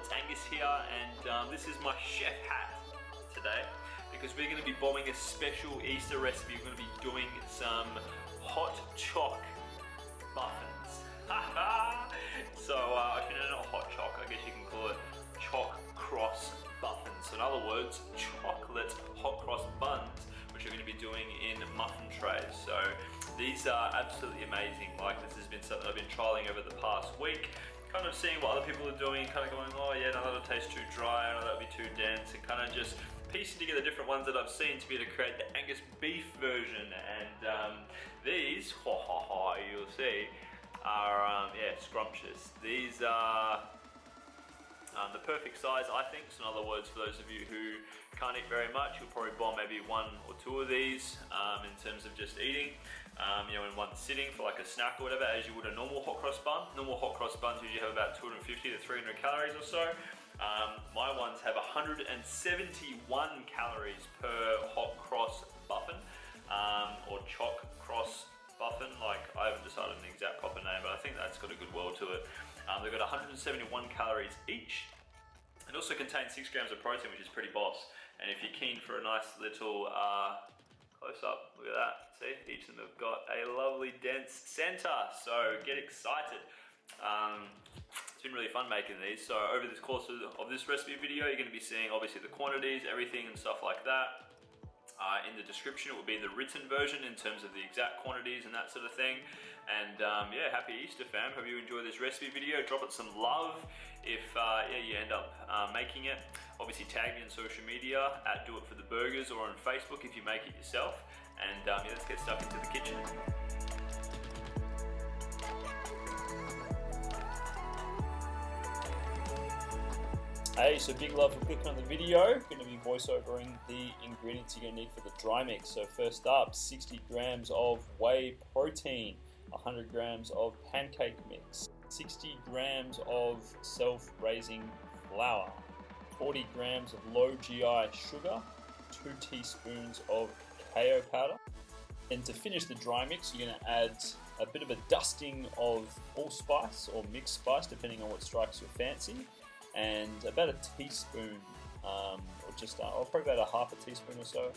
it's Angus here, and this is my chef hat today because we're going to be bombing a special Easter recipe. We're going to be doing some hot choc buffins. So if you know not hot choc, I guess you can call it CHOC CROSS BUFFIN. So in other words, chocolate hot cross buns, which we're going to be doing in muffin trays. So these are absolutely amazing. Like, this has been something I've been trialing over the past week, kind of seeing what other people are doing, kind of going, oh yeah, no, that'll taste too dry, no, that'll be too dense, and kind of just piecing together different ones that I've seen to be able to create the Angus beef version. And these, you'll see, are yeah, scrumptious. These are the perfect size, I think. So in other words, for those of you who can't eat very much, you'll probably bomb maybe one or two of these in terms of just eating, you know, in one sitting for like a snack or whatever, as you would a normal hot cross bun. Normal hot cross buns usually have about 250 to 300 calories or so. My ones have 171 calories per hot cross buffin, or CHOC CROSS BUFFIN. Like, I haven't decided an exact proper name, but I think that's got a good word to it. They've got 171 calories each. It also contains 6 grams of protein, which is pretty boss. And if you're keen for a nice little close up, look at that. See, each of them have got a lovely dense center. So get excited. It's been really fun making these. So over the course of this recipe video, you're going to be seeing obviously the quantities, everything and stuff like that. In the description, it will be the written version in terms of the exact quantities and that sort of thing. And yeah, happy Easter, fam. Hope you enjoy this recipe video. Drop it some love if yeah, you end up making it. Obviously tag me on social media at Do It For The Burgers, or on Facebook if you make it yourself. And yeah, let's get stuck into the kitchen. Hey, so big love for clicking on the video. Going to be voiceovering the ingredients you're going to need for the dry mix. So first up, 60 grams of whey protein, 100 grams of pancake mix, 60 grams of self-raising flour, 40 grams of low GI sugar, 2 teaspoons of cacao powder. And to finish the dry mix, you're going to add a bit of a dusting of allspice or mixed spice, depending on what strikes your fancy, and about a teaspoon, or just probably about a half a teaspoon or so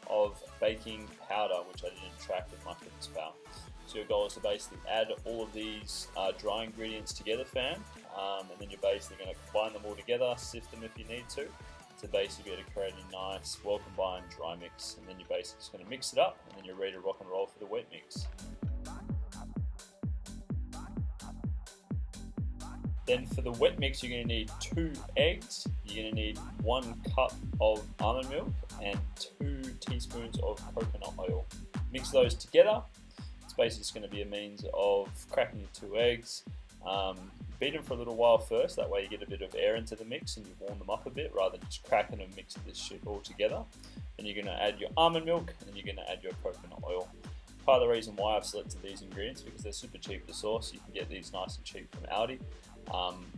of baking powder, which I didn't track with my fitness pal. So your goal is to basically add all of these dry ingredients together, fam, and then you're basically going to combine them all together, sift them if you need to basically be able to create a nice, well combined dry mix. And then you're basically just going to mix it up, and then you're ready to rock and roll for the wet mix. Then for the wet mix, you're going to need 2 eggs, you're going to need 1 cup of almond milk, and 2 teaspoons of coconut oil. Mix those together. It's basically just going to be a means of cracking your 2 eggs. Beat them for a little while first, that way you get a bit of air into the mix and you warm them up a bit rather than just cracking and mixing this shit all together. Then you're going to add your almond milk, and then you're going to add your coconut oil. Part of the reason why I've selected these ingredients because they're super cheap to source. You can get these nice and cheap from Aldi.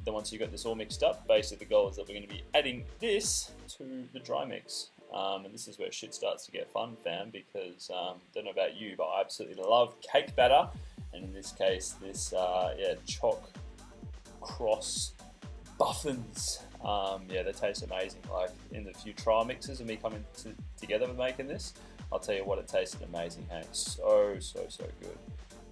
Then once you've got this all mixed up, basically the goal is that we're going to be adding this to the dry mix. And this is where shit starts to get fun, fam, because don't know about you, but I absolutely love cake batter. And in this case, this yeah, CHOC CROSS BUFFINs. Yeah, they taste amazing. Like, in the few trial mixes of me coming together with making this, I'll tell you what, it tasted amazing. Hey, so good.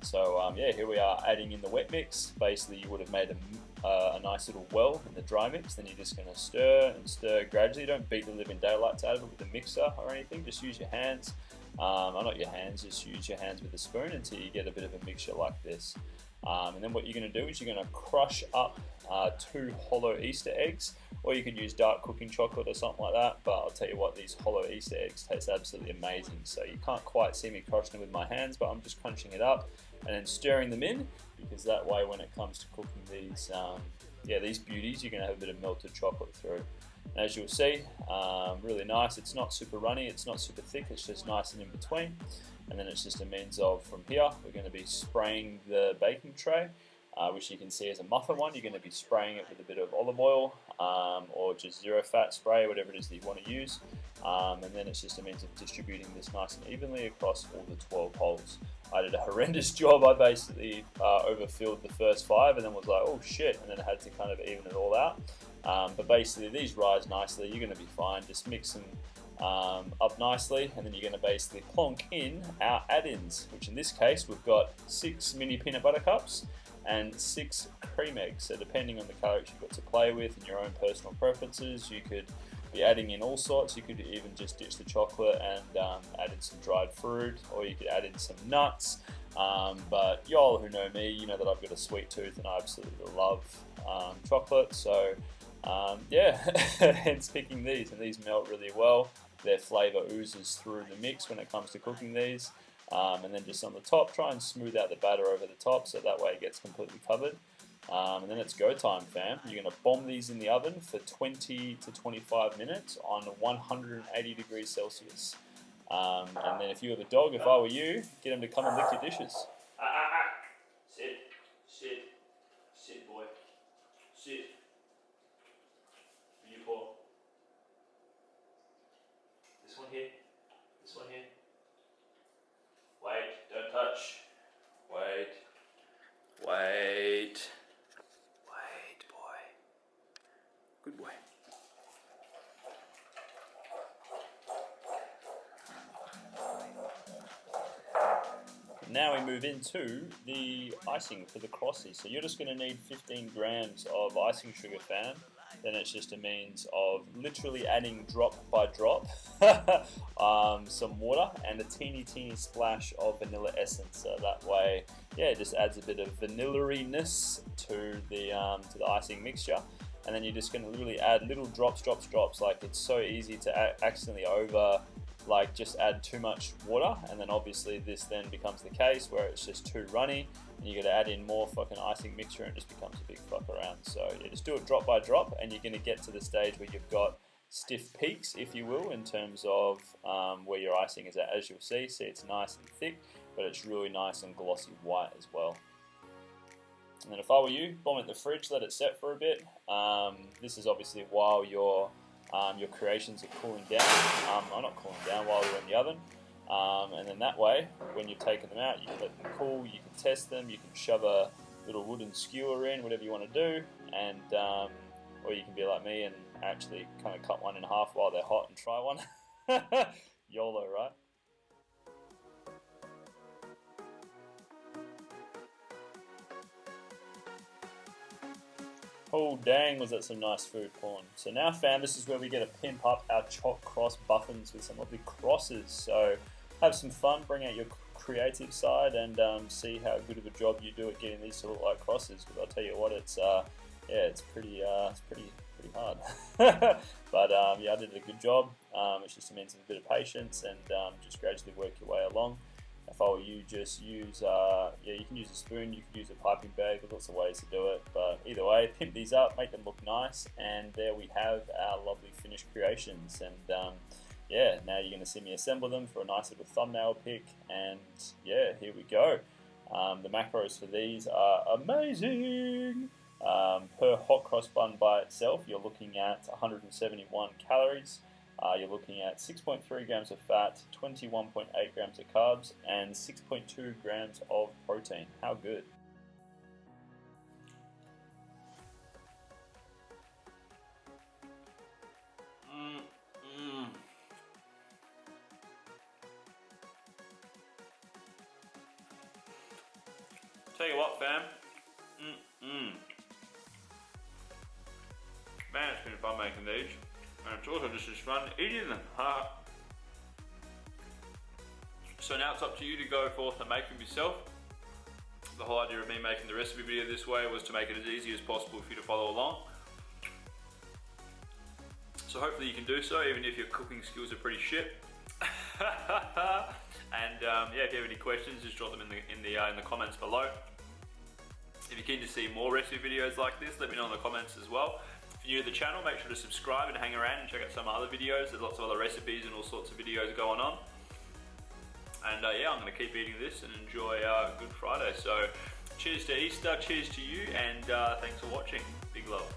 So yeah, here we are adding in the wet mix. Basically, you would have made a nice little well in the dry mix. Then you're just going to stir and stir gradually. Don't beat the living daylights out of it with a mixer or anything. Just use your hands. Or not your hands, just use your hands with a spoon until you get a bit of a mixture like this. And then what you're going to do is you're going to crush up 2 hollow Easter eggs, or you could use dark cooking chocolate or something like that, but I'll tell you what, these hollow Easter eggs taste absolutely amazing. So you can't quite see me crushing them with my hands, but I'm just crunching it up and then stirring them in, because that way when it comes to cooking these, yeah, these beauties, you're going to have a bit of melted chocolate through. And as you'll see, really nice. It's not super runny, it's not super thick, it's just nice and in between. And then it's just a means of, from here, we're going to be spraying the baking tray, which you can see as a muffin one. You're going to be spraying it with a bit of olive oil, or just zero fat spray, whatever it is that you want to use. And then it's just a means of distributing this nice and evenly across all the 12 holes. I did a horrendous job. I basically overfilled the first 5 and then was like, oh shit, and then I had to kind of even it all out. But basically these rise nicely, you're going to be fine. Just mix them up nicely, and then you're going to basically plonk in our add-ins, which in this case we've got 6 mini peanut butter cups and 6 cream eggs. So depending on the calories you've got to play with and your own personal preferences, you could be adding in all sorts. You could even just ditch the chocolate and add in some dried fruit, or you could add in some nuts. But y'all who know me, you know that I've got a sweet tooth and I absolutely love chocolate. So yeah, hence picking these, and these melt really well. Their flavour oozes through the mix when it comes to cooking these. And then just on the top, try and smooth out the batter over the top so that way it gets completely covered. And then it's go time, fam. You're going to bomb these in the oven for 20 to 25 minutes on 180 degrees Celsius. And then if you were the dog, if I were you, get them to come and lick your dishes. Sit, boy. Sit. You paw. This one here. This one here. Wait, don't touch. Wait. Wait. Wait, boy. Good boy. Now we move into the icing for the crosses. So you're just going to need 15 grams of icing sugar, fam. Then it's just a means of literally adding drop by drop some water and a teeny splash of vanilla essence. So that way, yeah, it just adds a bit of vanilla-iness to the icing mixture. And then you're just going to literally add little drops. Like, it's so easy to accidentally just add too much water, and then obviously this then becomes the case where it's just too runny and you got to add in more fucking icing mixture and it just becomes a big fuck around. So yeah, just do it drop by drop, and you're going to get to the stage where you've got stiff peaks, if you will, in terms of where your icing is at. As you'll see it's nice and thick, but it's really nice and glossy white as well. And then if I were you, bomb it in the fridge, let it set for a bit. This is obviously while your creations are cooling down, not cooling down, while they're in the oven. And then that way, when you've taken them out, you can let them cool, you can test them, you can shove a little wooden skewer in, whatever you want to do, and or you can be like me and actually kind of cut one in half while they're hot and try one. YOLO, right? Oh dang, was that some nice food porn. So now, fam, this is where we get to pimp up our CHOC CROSS BUFFINs with some lovely crosses. So have some fun, bring out your creative side, and see how good of a job you do at getting these to look like crosses. Because I'll tell you what, it's pretty hard. But yeah, I did a good job. It's just means a bit of patience and just gradually work your way along. If I were you, just use, you can use a spoon, you can use a piping bag, there's lots of ways to do it, but either way, pimp these up, make them look nice, and there we have our lovely finished creations. And yeah, now you're going to see me assemble them for a nice little thumbnail pic, and yeah, here we go. The macros for these are amazing. Per hot cross bun by itself, you're looking at 171 calories. You're looking at 6.3 grams of fat, 21.8 grams of carbs, and 6.2 grams of protein. How good? Tell you what, fam. Man, it's been fun making these. And it's also just as fun eating them. So now it's up to you to go forth and make them yourself. The whole idea of me making the recipe video this way was to make it as easy as possible for you to follow along. So hopefully you can do so, even if your cooking skills are pretty shit. And yeah, if you have any questions, just drop them in the comments below. If you're keen to see more recipe videos like this, let me know in the comments as well. If you're new to the channel, make sure to subscribe and hang around and check out some other videos. There's lots of other recipes and all sorts of videos going on. And yeah, I'm going to keep eating this and enjoy Good Friday. So cheers to Easter, cheers to you, and thanks for watching. Big love.